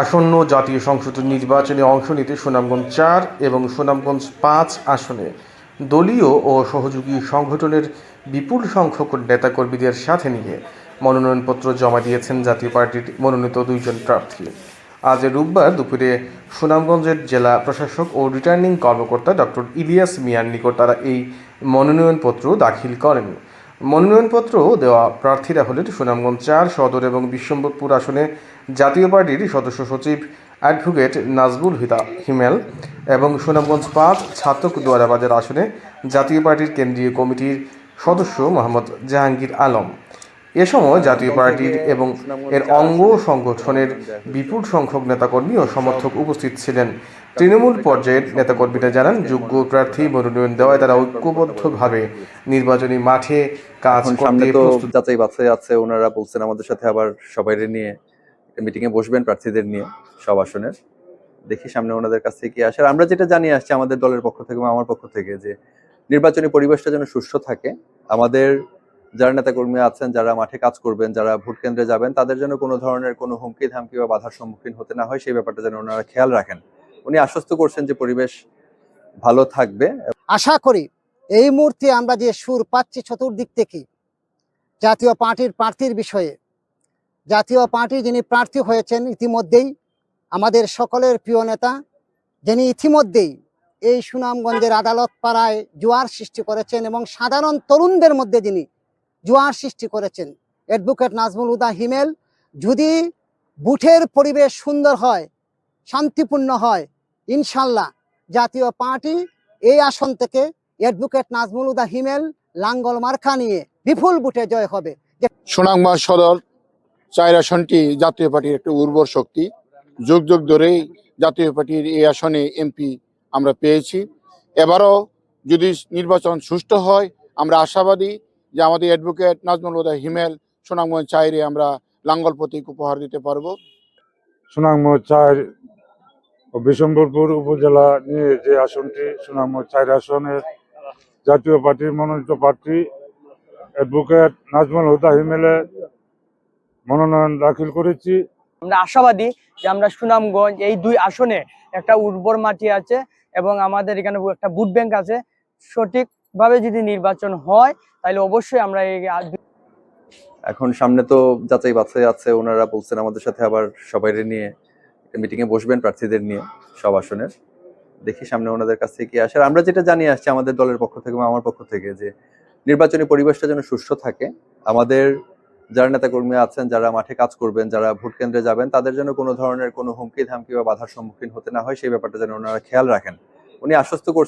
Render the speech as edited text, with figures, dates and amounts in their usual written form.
আসন্ন জাতীয় সংসদ নির্বাচনে অংশ নিতে সুনামগঞ্জ ৪ এবং সুনামগঞ্জ ৫ আসনে দলীয় ও সহযোগী সংগঠনের বিপুল সংখ্যক নেতাকর্মীদের সাথে নিয়ে মনোনয়নপত্র জমা দিয়েছেন জাতীয় পার্টির মনোনীত ২ জন প্রার্থী। আজ রোববার দুপুরে সুনামগঞ্জের জেলা প্রশাসক ও রিটার্নিং কর্মকর্তা ডক্টর ইলিয়াস মিয়ার নিকট তারা এই মনোনয়নপত্র দাখিল করেন। মনোনয়নপত্র দেওয়া প্রার্থীরা হলেন সুনামগঞ্জ ৪ সদর এবং বিশ্বম্বরপুর আসনে জাতীয় পার্টির সদস্য সচিব অ্যাডভোকেট নাজবুল হুদা হিমেল এবং সুনামগঞ্জ ৫ ছাতক দুয়ারাবাজার আসনে জাতীয় পার্টির কেন্দ্রীয় কমিটির সদস্য মোহাম্মদ জাহাঙ্গীর আলম। এ সময় জাতীয় পার্টির এবং এর অঙ্গ সংগঠনের বিপুল সংখ্যক নেতাকর্মী ও সমর্থক উপস্থিত ছিলেন। তৃণমূল পর্যায়ের নেতাকর্মীরা জানান, যোগ্য প্রার্থী মনোনয়ন দেওয়ায় তারা ঐক্যবদ্ধভাবে নির্বাচনী মাঠে কাজ করতে প্রস্তুত। যাচাই বাছাই আছে, ওনারা বলছেন আমাদের সাথে আবার সবাই নিয়ে মিটিংয়ে বসবেন প্রার্থীদের নিয়ে সব আসনের। দেখি সামনে ওনাদের কাছ থেকে কি আসে। আমরা যেটা জানিয়ে আসছি আমাদের দলের পক্ষ থেকে বা আমার পক্ষ থেকে, যে নির্বাচনী পরিবেশটা যেন সুষ্ঠু থাকে, আমাদের যারা নেতাকর্মী আছেন, যারা মাঠে কাজ করবেন, যারা ভোট কেন্দ্রে যাবেন, তাদের জন্য কোনো ধরনের কোনো হুমকি ধামকি বা বাধার সম্মুখীন হতে না হয় সেই ব্যাপারটা যেন ওনারা খেয়াল রাখেন। উনি আশ্বস্ত করছেন যে পরিবেশ ভালো থাকবে। আশা করি এই মুহূর্তে আমরা যে সুর পাচ্ছি চতুর্দিক থেকে জাতীয় পার্টির প্রার্থীর বিষয়ে, জাতীয় পার্টি যিনি প্রার্থী হয়েছেন ইতিমধ্যেই আমাদের সকলের প্রিয় নেতা, যিনি ইতিমধ্যেই এই সুনামগঞ্জের আদালত পাড়ায় জোয়ার সৃষ্টি করেছেন এবং সাধারণ তরুণদের মধ্যে যিনি জোয়ার সৃষ্টি করেছেন, অ্যাডভোকেট নাজমুল হুদা হিমেল। যদি বুথের পরিবেশ সুন্দর হয়, শান্তিপূর্ণ হয়, ইনশাল্লাহ জাতীয় পার্টি এই আসন থেকে অ্যাডভোকেট নাজমুল হুদা হিমেল লাঙ্গল মার্কা নিয়ে বিপুল বুথে জয় হবে। সুনামগঞ্জ সদর ৪ আসনটি জাতীয় পার্টির একটি উর্বর শক্তি। যুগ যুগ ধরেই জাতীয় পার্টির এই আসনে এমপি আমরা পেয়েছি। এবারও যদি নির্বাচন সুষ্ঠু হয়, আমরা আশাবাদী যে আমাদের অ্যাডভোকেট নাজমুল হুদা হিমেল সুনামগঞ্জ ৪-এ আমরা লাঙ্গল প্রতীক উপহার দিতে পারবো। সুনামগঞ্জ ৪ ও বিশ্বম্বরপুর উপজেলা নিয়ে যে আসনটি, সুনামগঞ্জ ৪ আসনের জাতীয় পার্টির মনোনীত প্রার্থী অ্যাডভোকেট নাজমুল হুদা হিমেলের মনোনয়ন দাখিল করেছি। আমরা আশাবাদী যে আমরা সুনামগঞ্জ এই ২ আসনে একটা উর্বর মাটি আছে এবং আমাদের এখানে একটা ভোট ব্যাংক আছে। সঠিকভাবে যদি নির্বাচন হয় তাহলে অবশ্যই আমরা এখন সামনে তো যাচাই বাছাই আছে, ওনারা বলছেন আমাদের সাথে আবার সবাই নিয়ে মিটিংয়ে বসবেন প্রার্থীদের নিয়ে সব আসনের। দেখি সামনে ওনাদের কাছ থেকে কি আসে। আমরা যেটা জানিয়ে আসছি আমাদের দলের পক্ষ থেকে বা আমার পক্ষ থেকে, যে নির্বাচনী পরিবেশটা যেন সুষ্ঠু থাকে, আমাদের যারা নেতাকর্মী আছেন, যারা মাঠে কাজ করবেন, যারা ভোট কেন্দ্রে যাবেন, তাদের জন্য কোনো ধরনের কোনো হুমকি ধামকি বা বাধার সম্মুখীন হতে না হয় সেই ব্যাপারটা যেন ওনারা খেয়াল রাখেন। উনি আশ্বস্ত করছেন